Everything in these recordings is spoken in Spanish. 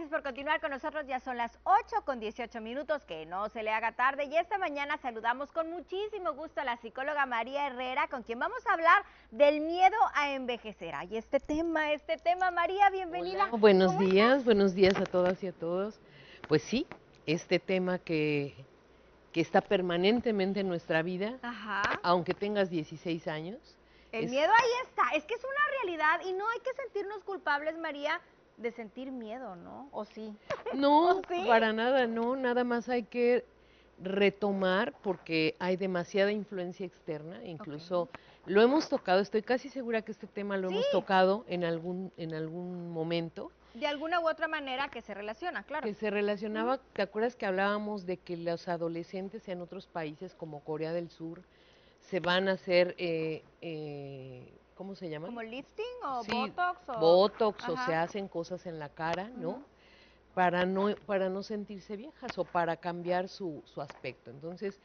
gracias por continuar con nosotros. Ya son las 8:18, que no se le haga tarde. Y esta mañana saludamos con muchísimo gusto a la psicóloga María Herrera, con quien vamos a hablar del miedo a envejecer. Ay, este tema, María, bienvenida. Hola, buenos días a todas y a todos. Pues sí, este tema que está permanentemente en nuestra vida, Ajá. aunque tengas 16 años. El miedo ahí está, es que es una realidad y no hay que sentirnos culpables, María, de sentir miedo, ¿no? ¿O sí? ¿O No, sí? para nada, no, nada más hay que retomar porque hay demasiada influencia externa, Ok. incluso lo hemos tocado, estoy casi segura que este tema lo Sí, hemos tocado en algún momento, de alguna u otra manera que se relaciona, claro. que se relacionaba, ¿te acuerdas que hablábamos de que los adolescentes en otros países como Corea del Sur se van a hacer, ¿cómo se llaman? ¿Como lifting o Sí, botox o...? botox o se Ajá. hacen cosas en la cara, ¿no? Ujú. Para no sentirse viejas o para cambiar su aspecto. Entonces,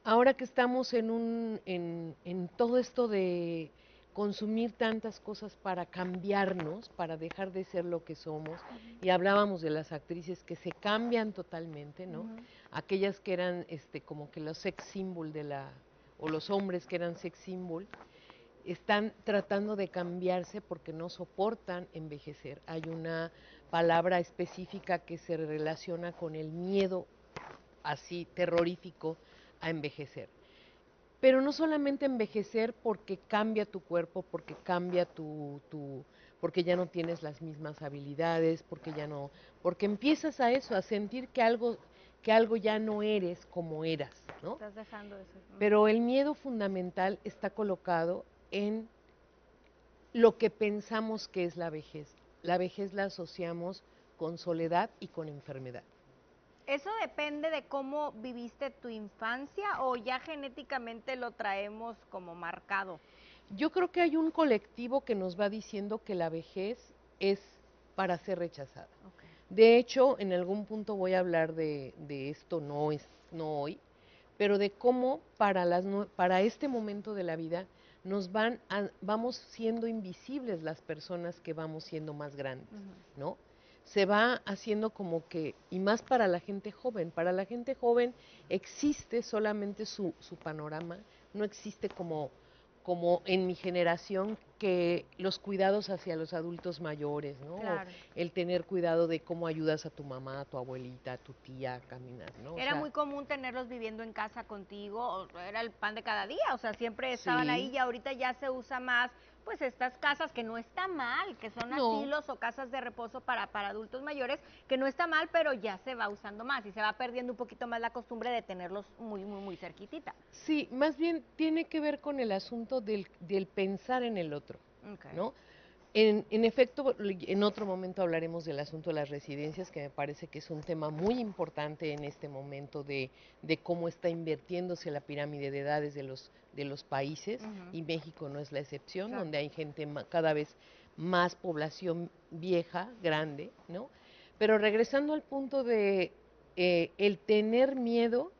ahora que estamos en todo esto de consumir tantas cosas para cambiarnos, para dejar de ser lo que somos, y hablábamos de las actrices que se cambian totalmente, ¿no? Ujú. Aquellas que eran como que los sex symbol o los hombres que eran sex symbol, están tratando de cambiarse porque no soportan envejecer. Hay una palabra específica que se relaciona con el miedo así terrorífico a envejecer. Pero no solamente envejecer porque cambia tu cuerpo, porque cambia porque ya no tienes las mismas habilidades, porque empiezas a eso, a sentir que algo ya no eres como eras, ¿no? Estás dejando de ser. Ujú. Pero el miedo fundamental está colocado en lo que pensamos que es la vejez. La vejez la asociamos con soledad y con enfermedad. ¿Eso depende de cómo viviste tu infancia o ya genéticamente lo traemos como marcado? Yo creo que hay un colectivo que nos va diciendo que la vejez es para ser rechazada. Ok. De hecho, en algún punto voy a hablar de esto, no hoy, pero de cómo para este momento de la vida vamos siendo invisibles las personas que vamos siendo más grandes, Ujú. ¿no? Se va haciendo como que, y más para la gente joven existe solamente su panorama, no existe como en mi generación, que los cuidados hacia los adultos mayores, ¿no? O Claro. el tener cuidado de cómo ayudas a tu mamá, a tu abuelita, a tu tía a caminar, ¿no? O Era sea, muy común tenerlos viviendo en casa contigo, o era el pan de cada día, o sea, siempre estaban ahí sí, y ahorita ya se usa más, pues estas casas que no está mal, que son no, asilos o casas de reposo para adultos mayores, que no está mal, pero ya se va usando más y se va perdiendo un poquito más la costumbre de tenerlos muy, muy, muy cerquitita. sí, más bien tiene que ver con el asunto del pensar en el otro, Okay. ¿no? En efecto, en otro momento hablaremos del asunto de las residencias, que me parece que es un tema muy importante en este momento de cómo está invirtiéndose la pirámide de edades de los países, Ujú. y México no es la excepción, Claro. donde hay gente cada vez más población vieja, grande, ¿no? Pero regresando al punto de el tener miedo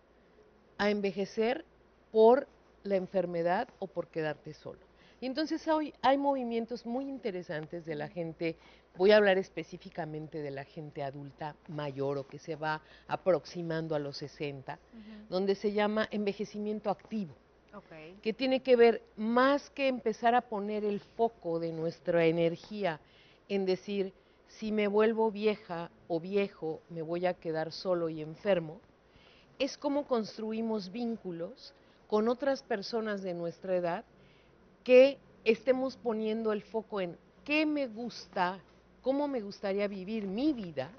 a envejecer por la enfermedad o por quedarte solo. Y entonces hoy hay movimientos muy interesantes de la gente, voy a hablar específicamente de la gente adulta mayor o que se va aproximando a los 60, Ujú. donde se llama envejecimiento activo, Okay. que tiene que ver más que empezar a poner el foco de nuestra energía en decir, si me vuelvo vieja o viejo, me voy a quedar solo y enfermo, es cómo construimos vínculos con otras personas de nuestra edad, que estemos poniendo el foco en qué me gusta, cómo me gustaría vivir mi vida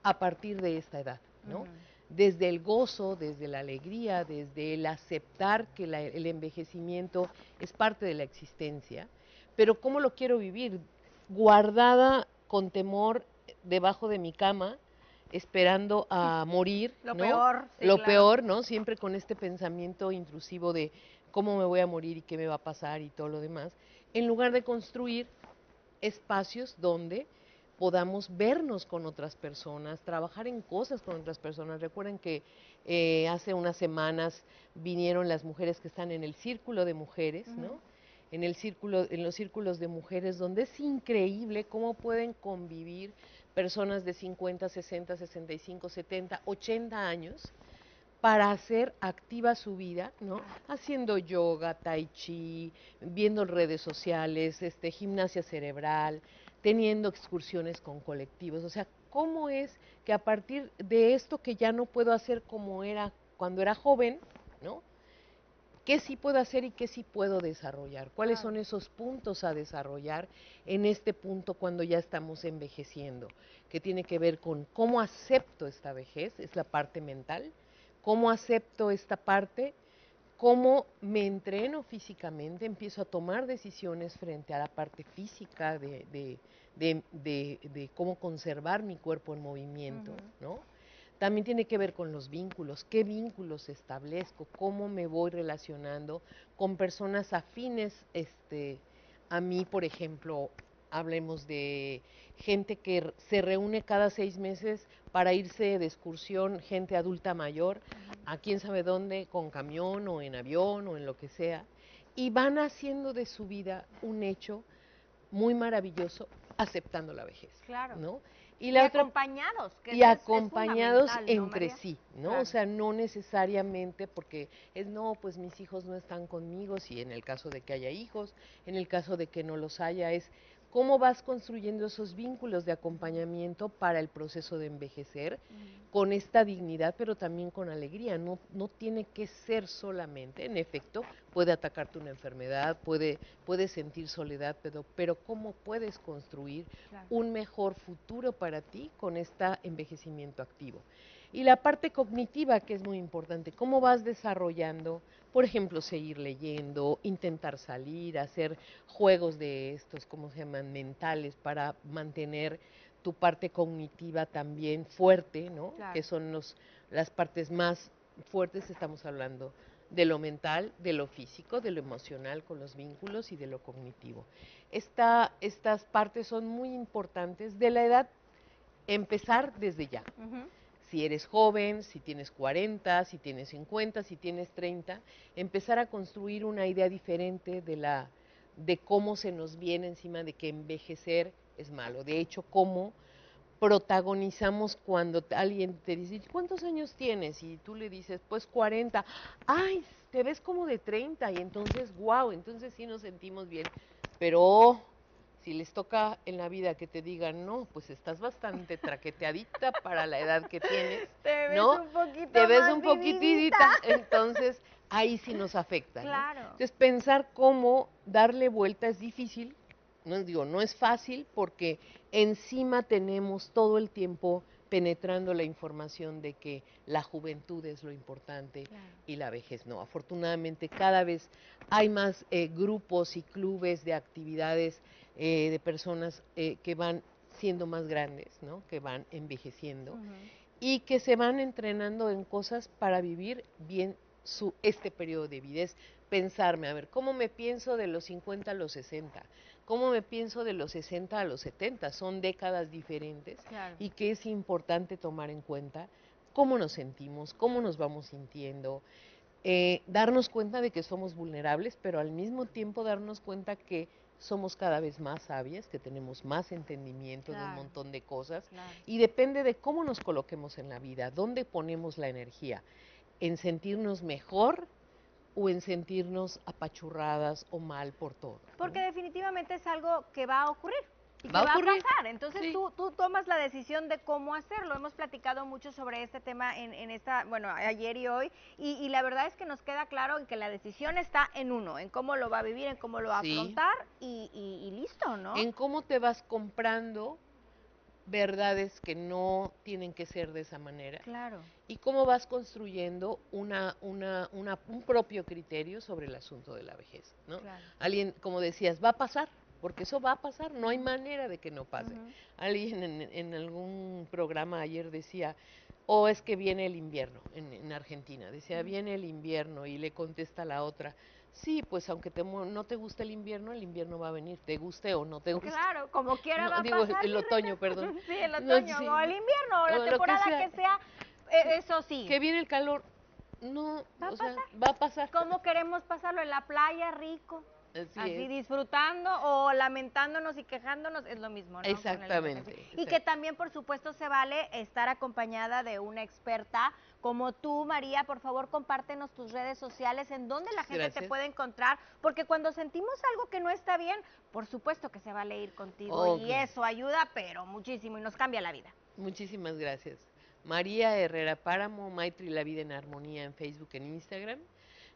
a partir de esta edad, ¿no? Ujú. Desde el gozo, desde la alegría, desde el aceptar que el envejecimiento es parte de la existencia, pero cómo lo quiero vivir, guardada con temor debajo de mi cama, esperando a morir, Lo ¿no? peor, sí, Lo claro. peor, ¿no? Siempre con este pensamiento intrusivo de cómo me voy a morir y qué me va a pasar y todo lo demás, en lugar de construir espacios donde podamos vernos con otras personas, trabajar en cosas con otras personas. Recuerden que hace unas semanas vinieron las mujeres que están en el círculo de mujeres, Ujú. ¿no? En los círculos de mujeres, donde es increíble cómo pueden convivir personas de 50, 60, 65, 70, 80 años para hacer activa su vida, ¿no? Haciendo yoga, tai chi, viendo redes sociales, gimnasia cerebral, teniendo excursiones con colectivos. O sea, ¿cómo es que a partir de esto que ya no puedo hacer como era cuando era joven, ¿no? ¿Qué sí puedo hacer y qué sí puedo desarrollar? ¿Cuáles son esos puntos a desarrollar en este punto cuando ya estamos envejeciendo? Que tiene que ver con cómo acepto esta vejez, es la parte mental, cómo acepto esta parte, cómo me entreno físicamente, empiezo a tomar decisiones frente a la parte física de cómo conservar mi cuerpo en movimiento, ¿no? También tiene que ver con los vínculos, qué vínculos establezco, cómo me voy relacionando con personas afines a mí, por ejemplo, hablemos de gente que se reúne cada 6 meses para irse de excursión, gente adulta mayor, a quién sabe dónde, con camión o en avión o en lo que sea, y van haciendo de su vida un hecho muy maravilloso, aceptando la vejez, Claro. ¿no? Y la acompañados, que y eso acompañados es entre ¿no, sí, ¿no? Claro. O sea, no necesariamente porque no, pues mis hijos no están conmigo, si en el caso de que haya hijos, en el caso de que no los haya, es cómo vas construyendo esos vínculos de acompañamiento para el proceso de envejecer con esta dignidad, pero también con alegría. No, no tiene que ser solamente, en efecto, puede atacarte una enfermedad, puedes sentir soledad, pero cómo puedes construir un mejor futuro para ti con este envejecimiento activo. Y la parte cognitiva, que es muy importante, cómo vas desarrollando, por ejemplo, seguir leyendo, intentar salir, hacer juegos de estos, ¿cómo se llaman?, mentales, para mantener tu parte cognitiva también fuerte, ¿no? Claro. Que son las partes más fuertes, estamos hablando de lo mental, de lo físico, de lo emocional con los vínculos y de lo cognitivo. Estas partes son muy importantes de la edad, empezar desde ya. Si eres joven, si tienes 40, si tienes 50, si tienes 30, empezar a construir una idea diferente de cómo se nos viene encima de que envejecer es malo. De hecho, cómo protagonizamos cuando alguien te dice, ¿cuántos años tienes? Y tú le dices, pues 40. ¡Ay, te ves como de 30! Y entonces, wow, entonces sí nos sentimos bien. Pero si les toca en la vida que te digan, no, pues estás bastante traqueteadita para la edad que tienes, te ves ¿no? un poquito Te ves más un poquitita, entonces ahí sí nos afecta, ¿no? Claro. Entonces pensar cómo darle vuelta es difícil, no digo, no es fácil porque encima tenemos todo el tiempo penetrando la información de que la juventud es lo importante y la vejez no. Afortunadamente cada vez hay más grupos y clubes de actividades de personas que van siendo más grandes, ¿no? Que van envejeciendo y que se van entrenando en cosas para vivir bien este periodo de vida. Es pensarme, a ver, ¿cómo me pienso de los 50 a los 60? ¿Cómo me pienso de los 60 a los 70? Son décadas diferentes y que es importante tomar en cuenta cómo nos sentimos, cómo nos vamos sintiendo, darnos cuenta de que somos vulnerables, pero al mismo tiempo darnos cuenta que somos cada vez más sabias, que tenemos más entendimiento de un montón de cosas y depende de cómo nos coloquemos en la vida, dónde ponemos la energía, en sentirnos mejor o en sentirnos apachurradas o mal por todo. Porque definitivamente es algo que va a ocurrir. Y que va a pasar. Entonces sí. tú tomas la decisión de cómo hacerlo. Hemos platicado mucho sobre este tema en esta, bueno, ayer y hoy. Y la verdad es que nos queda claro en que la decisión está en uno, en cómo lo va a vivir, en cómo lo va a afrontar y listo, ¿no? En cómo te vas comprando verdades que no tienen que ser de esa manera. Claro. Y cómo vas construyendo un propio criterio sobre el asunto de la vejez, ¿no? Alguien, como decías, va a pasar, porque eso va a pasar, no hay manera de que no pase. Alguien en algún programa ayer decía, es que viene el invierno, en Argentina, decía, viene el invierno, y le contesta la otra, sí, pues aunque no te guste el invierno va a venir, te guste o no te guste. Claro, como quiera va a digo, pasar. el otoño, perdón. Sí, el otoño, o el invierno, o la temporada que sea, eso sí. Que viene el calor, no, va a pasar. va a pasar. ¿Cómo queremos pasarlo? En la playa, rico. Así es. disfrutando o lamentándonos y quejándonos es lo mismo, ¿no? Con el Exactamente. envejecimiento. Y que también, por supuesto, se vale estar acompañada de una experta como tú, María. Por favor, compártenos tus redes sociales, en donde la gente te Gracias. puede encontrar, porque cuando sentimos algo que no está bien, por supuesto que se vale ir contigo Oh, y eso ayuda, pero muchísimo y nos cambia la vida. muchísimas gracias. María Herrera Páramo, Maitri La Vida en Armonía en Facebook, en Instagram.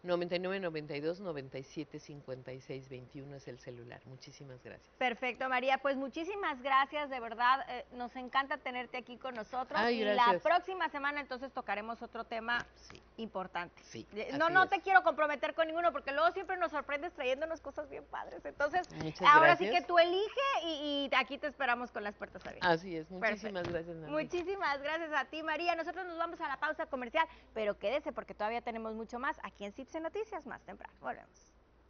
99 92 97 56 21 es el celular. Muchísimas gracias. Perfecto, María. Pues muchísimas gracias, de verdad. Nos encanta tenerte aquí con nosotros. Ay, Y la gracias. próxima semana entonces tocaremos otro tema Sí, importante. sí, No, así no es. te quiero comprometer con ninguno porque luego siempre nos sorprendes trayéndonos cosas bien padres. Entonces, Muchas ahora sí gracias. que tú elige y aquí te esperamos con las puertas abiertas. Así es. Muchísimas Perfecto. gracias, Nancy. Muchísimas gracias a ti, María. Nosotros nos vamos a la pausa comercial, pero quédese porque todavía tenemos mucho más aquí en CIPSE Noticias más temprano. Volvemos.